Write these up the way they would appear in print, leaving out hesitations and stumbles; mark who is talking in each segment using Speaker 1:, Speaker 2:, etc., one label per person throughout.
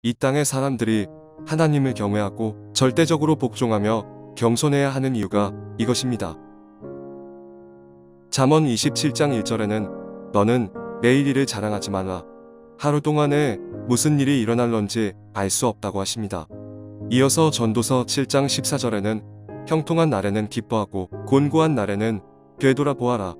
Speaker 1: 이 땅의 사람들이 하나님을 경외하고 절대적으로 복종하며 겸손해야 하는 이유가 이것입니다. 잠언 27장 1절에는 너는 내일 일을 자랑하지 말라. 하루 동안에 무슨 일이 일어날런지 알 수 없다고 하십니다. 이어서 전도서 7장 14절에는 형통한 날에는 기뻐하고 곤고한 날에는 되돌아보아라.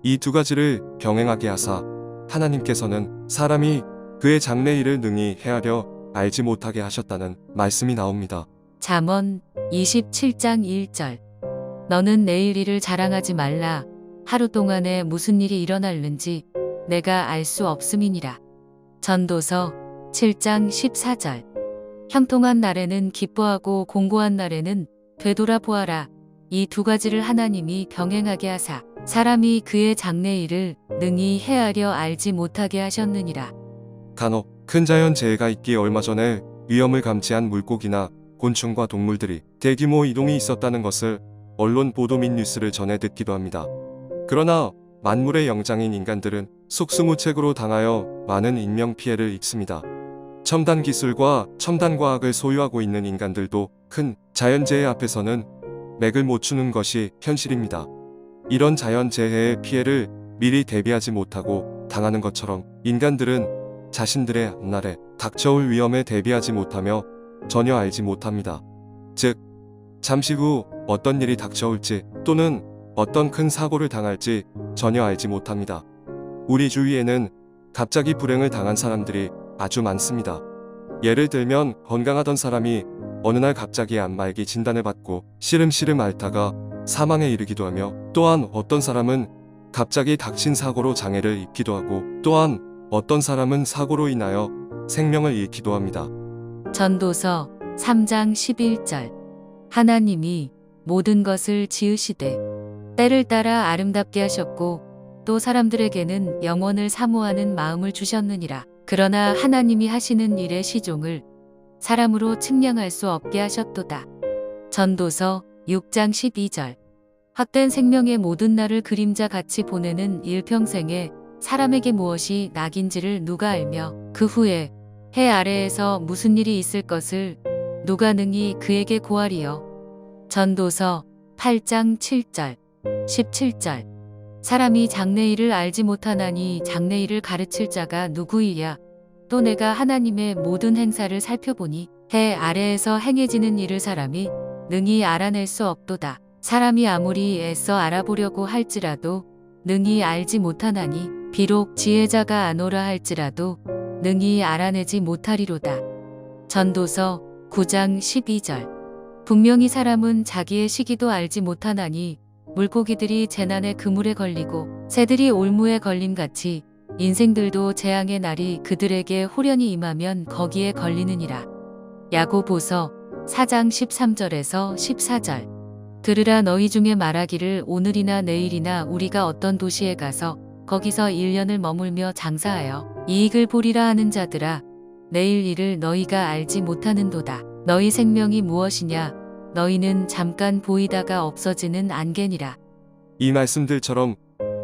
Speaker 1: 이 두 가지를 병행하게 하사 하나님께서는 사람이 그의 장래일을 능히 헤아려 알지 못하게 하셨다는 말씀이 나옵니다.
Speaker 2: 잠언 27장 1절. 너는 내일 일을 자랑하지 말라. 하루 동안에 무슨 일이 일어날는지 내가 알 수 없음이니라. 전도서 7장 14절. 형통한 날에는 기뻐하고 공고한 날에는 되돌아보아라. 이 두 가지를 하나님이 병행하게 하사 사람이 그의 장래일을 능히 헤아려 알지 못하게 하셨느니라.
Speaker 1: 간혹 큰 자연 재해가 있기 얼마 전에 위험을 감지한 물고기나 곤충과 동물들이 대규모 이동이 있었다는 것을 언론 보도 및 뉴스를 전해 듣기도 합니다. 그러나 만물의 영장인 인간들은 속수무책으로 당하여 많은 인명피해를 입습니다. 첨단 기술과 첨단 과학을 소유하고 있는 인간들도 큰 자연재해 앞에서는 맥을 못 추는 것이 현실입니다. 이런 자연재해의 피해를 미리 대비하지 못하고 당하는 것처럼 인간들은 자신들의 앞날에 닥쳐올 위험에 대비하지 못하며 전혀 알지 못합니다. 즉, 잠시 후 어떤 일이 닥쳐올지 또는 어떤 큰 사고를 당할지 전혀 알지 못합니다. 우리 주위에는 갑자기 불행을 당한 사람들이 아주 많습니다. 예를 들면 건강하던 사람이 어느 날 갑자기 암말기 진단을 받고 시름시름 앓다가 사망에 이르기도 하며, 또한 어떤 사람은 갑자기 닥친 사고로 장애를 입기도 하고, 또한 어떤 사람은 사고로 인하여 생명을 잃기도 합니다.
Speaker 2: 전도서 3장 11절. 하나님이 모든 것을 지으시되 때를 따라 아름답게 하셨고 또 사람들에게는 영원을 사모하는 마음을 주셨느니라. 그러나 하나님이 하시는 일의 시종을 사람으로 측량할 수 없게 하셨도다. 전도서 6장 12절. 헛된 생명의 모든 날을 그림자 같이 보내는 일평생에 사람에게 무엇이 낙인지를 누가 알며 그 후에 해 아래에서 무슨 일이 있을 것을 누가 능히 그에게 고하리요. 전도서 8장 7절 17절. 사람이 장래일을 알지 못하나니 장래일을 가르칠 자가 누구이랴. 또 내가 하나님의 모든 행사를 살펴보니 해 아래에서 행해지는 일을 사람이 능히 알아낼 수 없도다. 사람이 아무리 애써 알아보려고 할지라도 능히 알지 못하나니 비록 지혜자가 아노라 할지라도 능히 알아내지 못하리로다. 전도서 9장 12절. 분명히 사람은 자기의 시기도 알지 못하나니 물고기들이 재난의 그물에 걸리고 새들이 올무에 걸림같이 인생들도 재앙의 날이 그들에게 홀연히 임하면 거기에 걸리느니라. 야고보서 4장 13절에서 14절. 들으라. 너희 중에 말하기를 오늘이나 내일이나 우리가 어떤 도시에 가서 거기서 1년을 머물며 장사하여 이익을 보리라 하는 자들아, 내일 일을 너희가 알지 못하는도다. 너희 생명이 무엇이냐. 너희는 잠깐 보이다가 없어지는 안개니라.
Speaker 1: 이 말씀들처럼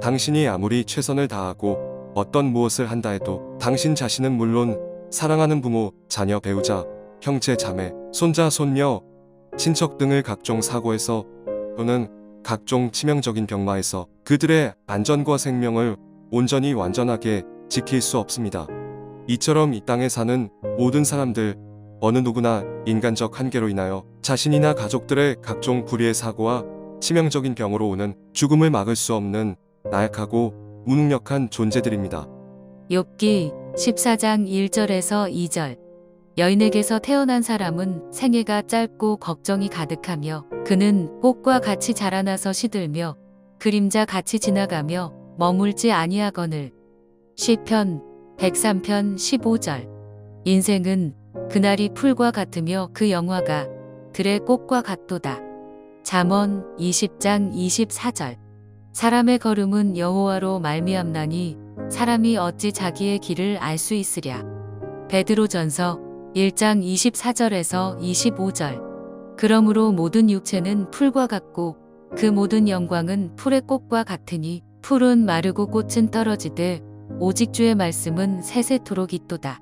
Speaker 1: 당신이 아무리 최선을 다하고 어떤 무엇을 한다 해도 당신 자신은 물론 사랑하는 부모, 자녀, 배우자, 형제, 자매, 손자, 손녀, 친척 등을 각종 사고에서 또는 각종 치명적인 병마에서 그들의 안전과 생명을 온전히 완전하게 지킬 수 없습니다. 이처럼 이 땅에 사는 모든 사람들, 어느 누구나 인간적 한계로 인하여 자신이나 가족들의 각종 불의의 사고와 치명적인 병으로 오는 죽음을 막을 수 없는 나약하고 무능력한 존재들입니다.
Speaker 2: 욥기 14장 1절에서 2절. 여인에게서 태어난 사람은 생애가 짧고 걱정이 가득하며 그는 꽃과 같이 자라나서 시들며 그림자 같이 지나가며 머물지 아니하거늘. 시편 103편 15절. 인생은 그날이 풀과 같으며 그 영화가 들의 꽃과 같도다. 잠언 20장 24절. 사람의 걸음은 여호와로 말미암나니 사람이 어찌 자기의 길을 알 수 있으랴. 베드로전서 1장 24절에서 25절. 그러므로 모든 육체는 풀과 같고 그 모든 영광은 풀의 꽃과 같으니 풀은 마르고 꽃은 떨어지되 오직 주의 말씀은 세세토록 있도다.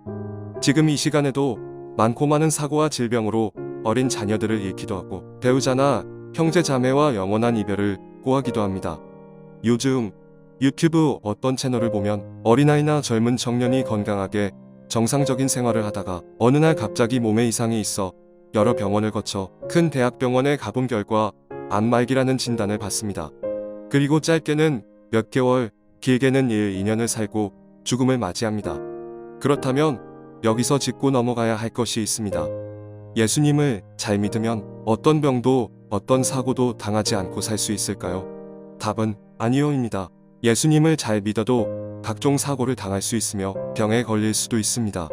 Speaker 1: 지금 이 시간에도 많고 많은 사고와 질병으로 어린 자녀들을 잃기도 하고 배우자나 형제 자매와 영원한 이별을 고하기도 합니다. 요즘 유튜브 어떤 채널을 보면 어린아이나 젊은 청년이 건강하게 정상적인 생활을 하다가 어느 날 갑자기 몸에 이상이 있어 여러 병원을 거쳐 큰 대학병원에 가본 결과 암말기라는 진단을 받습니다. 그리고 짧게는 몇 개월, 길게는 1, 2년을 살고 죽음을 맞이합니다. 그렇다면 여기서 짚고 넘어가야 할 것이 있습니다. 예수님을 잘 믿으면 어떤 병도 어떤 사고도 당하지 않고 살 수 있을까요? 답은 아니요입니다. 예수님을 잘 믿어도 각종 사고를 당할 수 있으며 병에 걸릴 수도 있습니다.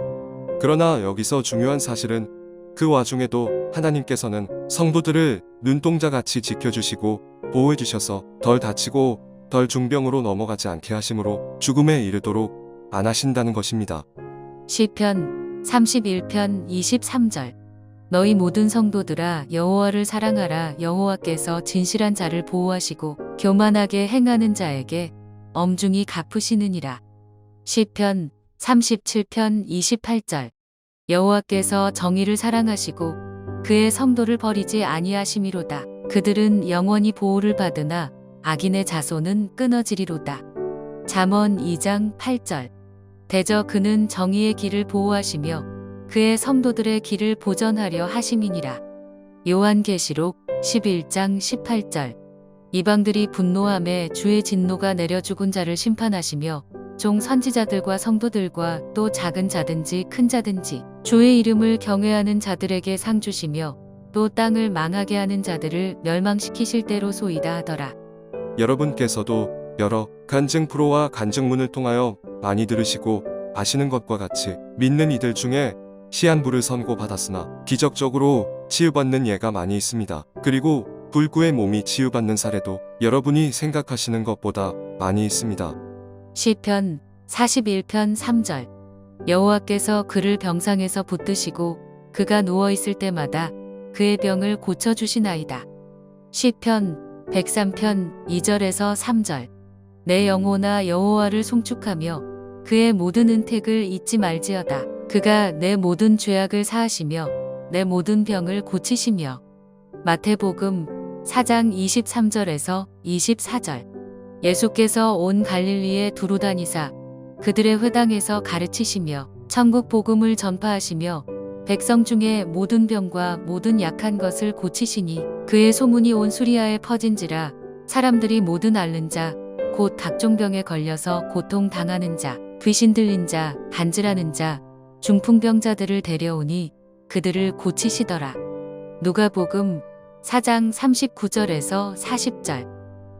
Speaker 1: 그러나 여기서 중요한 사실은 그 와중에도 하나님께서는 성도들을 눈동자같이 지켜주시고 보호해주셔서 덜 다치고 덜 중병으로 넘어가지 않게 하심으로 죽음에 이르도록 안 하신다는 것입니다.
Speaker 2: 시편 31편 23절. 너희 모든 성도들아 여호와를 사랑하라. 여호와께서 진실한 자를 보호하시고 교만하게 행하는 자에게 엄중히 갚으시느니라. 시편 37편 28절. 여호와께서 정의를 사랑하시고 그의 성도를 버리지 아니하심이로다. 그들은 영원히 보호를 받으나 악인의 자손은 끊어지리로다. 잠언 2장 8절. 대저 그는 정의의 길을 보호하시며 그의 성도들의 길을 보전하려 하심이니라. 요한계시록 11장 18절. 이방들이 분노함에 주의 진노가 내려 죽은 자를 심판하시며 종 선지자들과 성도들과 또 작은 자든지 큰 자든지 주의 이름을 경외하는 자들에게 상 주시며 또 땅을 망하게 하는 자들을 멸망시키실 때로 소이다 하더라.
Speaker 1: 여러분께서도 여러 간증 프로와 간증문을 통하여 많이 들으시고 아시는 것과 같이 믿는 이들 중에 시한부를 선고받았으나 기적적으로 치유받는 예가 많이 있습니다. 그리고 불구의 몸이 치유받는 사례도 여러분이 생각하시는 것보다 많이 있습니다.
Speaker 2: 시편 41편 3절. 여호와께서 그를 병상에서 붙드시고 그가 누워있을 때마다 그의 병을 고쳐주시나이다. 시편 103편 2절에서 3절. 내 영혼아 여호와를 송축하며 그의 모든 은택을 잊지 말지어다. 그가 내 모든 죄악을 사하시며 내 모든 병을 고치시며. 마태복음 4장 23절에서 24절. 예수께서 온 갈릴리에 두루 다니사 그들의 회당에서 가르치시며 천국 복음을 전파하시며 백성 중에 모든 병과 모든 약한 것을 고치시니 그의 소문이 온 수리아에 퍼진지라. 사람들이 모든 앓는 자 곧 각종 병에 걸려서 고통 당하는 자, 귀신 들린 자, 간질하는 자, 중풍병자들을 데려오니 그들을 고치시더라. 누가복음 4장 39절에서 40절.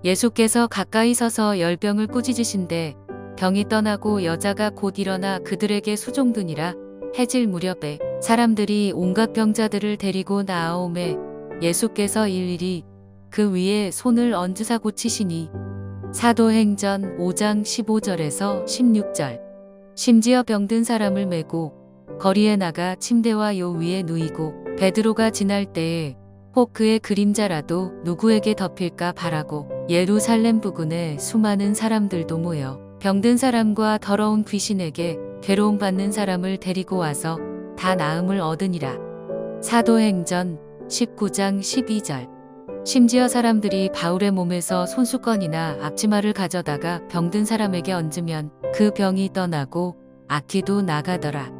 Speaker 2: 예수께서 가까이 서서 열병을 꾸짖으신데 병이 떠나고 여자가 곧 일어나 그들에게 수종드니라. 해질 무렵에 사람들이 온갖 병자들을 데리고 나아오매 예수께서 일일이 그 위에 손을 얹으사 고치시니. 사도행전 5장 15절에서 16절. 심지어 병든 사람을 메고 거리에 나가 침대와 요 위에 누이고 베드로가 지날 때에 혹 그의 그림자라도 누구에게 덮일까 바라고 예루살렘 부근에 수많은 사람들도 모여 병든 사람과 더러운 귀신에게 괴로움 받는 사람을 데리고 와서 다 나음을 얻으니라. 사도행전 19장 12절. 심지어 사람들이 바울의 몸에서 손수건이나 앞치마를 가져다가 병든 사람에게 얹으면 그 병이 떠나고 악기도 나가더라.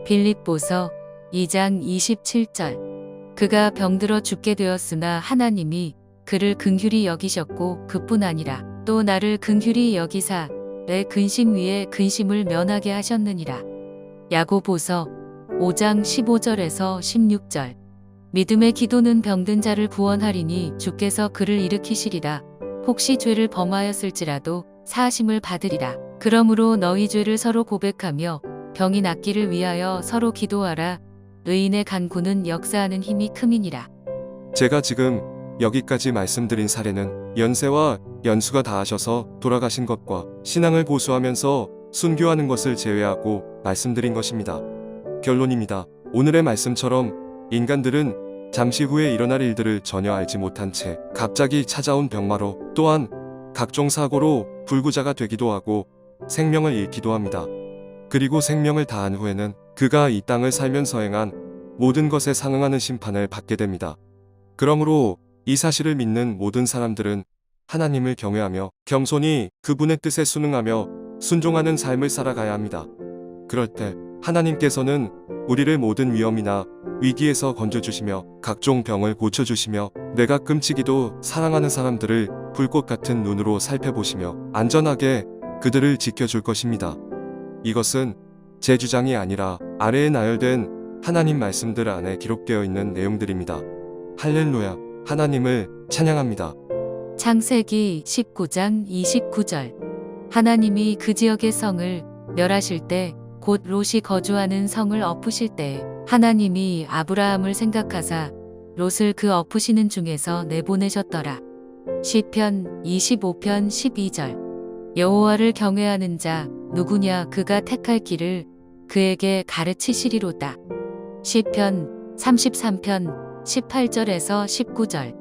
Speaker 2: 빌립보서 2장 27절. 그가 병들어 죽게 되었으나 하나님이 그를 긍휼히 여기셨고 그뿐 아니라 또 나를 긍휼히 여기사 내 근심 위에 근심을 면하게 하셨느니라. 야고보서 5장 15절에서 16절. 믿음의 기도는 병든 자를 구원하리니 주께서 그를 일으키시리라. 혹시 죄를 범하였을지라도 사하심을 받으리라. 그러므로 너희 죄를 서로 고백하며 병이 낫기를 위하여 서로 기도하라. 의인의 간구는 역사하는 힘이 큼이니라.
Speaker 1: 제가 지금 여기까지 말씀드린 사례는 연세와 연수가 다하셔서 돌아가신 것과 신앙을 고수하면서 순교하는 것을 제외하고 말씀드린 것입니다. 결론입니다. 오늘의 말씀처럼 인간들은 잠시 후에 일어날 일들을 전혀 알지 못한 채 갑자기 찾아온 병마로 또한 각종 사고로 불구자가 되기도 하고 생명을 잃기도 합니다. 그리고 생명을 다한 후에는 그가 이 땅을 살면서 행한 모든 것에 상응하는 심판을 받게 됩니다. 그러므로 이 사실을 믿는 모든 사람들은 하나님을 경외하며 겸손히 그분의 뜻에 순응하며 순종하는 삶을 살아가야 합니다. 그럴 때 하나님께서는 우리를 모든 위험이나 위기에서 건져주시며 각종 병을 고쳐주시며 내가 끔찍이도 사랑하는 사람들을 불꽃 같은 눈으로 살펴보시며 안전하게 그들을 지켜줄 것입니다. 이것은 제 주장이 아니라 아래에 나열된 하나님 말씀들 안에 기록되어 있는 내용들입니다. 할렐루야, 하나님을 찬양합니다.
Speaker 2: 창세기 19장 29절. 하나님이 그 지역의 성을 멸하실 때, 곧 롯이 거주하는 성을 엎으실 때 하나님이 아브라함을 생각하사 롯을 그 엎으시는 중에서 내보내셨더라. 시편 25편 12절. 여호와를 경외하는 자 누구냐, 그가 택할 길을 그에게 가르치시리로다. 시편 33편 18절에서 19절.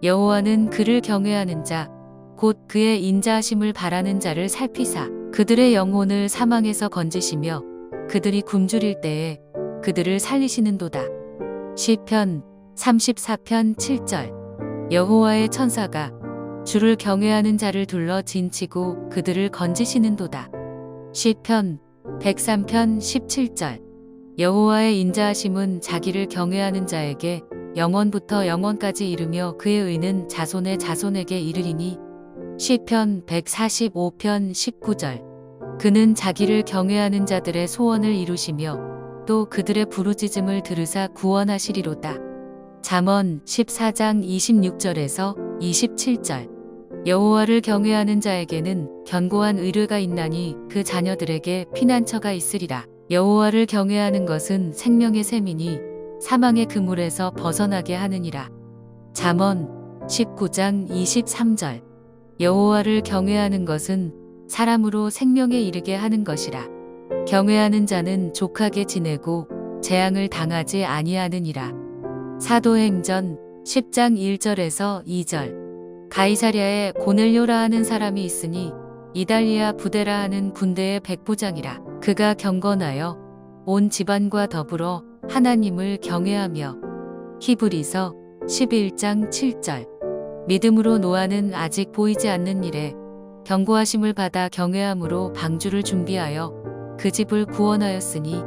Speaker 2: 여호와는 그를 경외하는 자 곧 그의 인자하심을 바라는 자를 살피사 그들의 영혼을 사망에서 건지시며 그들이 굶주릴 때에 그들을 살리시는도다. 시편 34편 7절. 여호와의 천사가 주를 경외하는 자를 둘러 진치고 그들을 건지시는도다. 시편 103편 17절. 여호와의 인자하심은 자기를 경외하는 자에게 영원부터 영원까지 이르며 그의 의는 자손의 자손에게 이르리니. 시편 145편 19절. 그는 자기를 경외하는 자들의 소원을 이루시며 또 그들의 부르짖음을 들으사 구원하시리로다. 잠언 14장 26절에서 27절. 여호와를 경외하는 자에게는 견고한 의뢰가 있나니 그 자녀들에게 피난처가 있으리라. 여호와를 경외하는 것은 생명의 샘이니 사망의 그물에서 벗어나게 하느니라. 잠언 19장 23절. 여호와를 경외하는 것은 사람으로 생명에 이르게 하는 것이라. 경외하는 자는 족하게 지내고 재앙을 당하지 아니하느니라. 사도행전 10장 1절에서 2절. 가이사랴에 고넬료라 하는 사람이 있으니 이달리아 부대라 하는 군대의 백부장이라. 그가 경건하여 온 집안과 더불어 하나님을 경외하며. 히브리서 11장 7절. 믿음으로 노아는 아직 보이지 않는 일에 경고하심을 받아 경외함으로 방주를 준비하여 그 집을 구원하였으니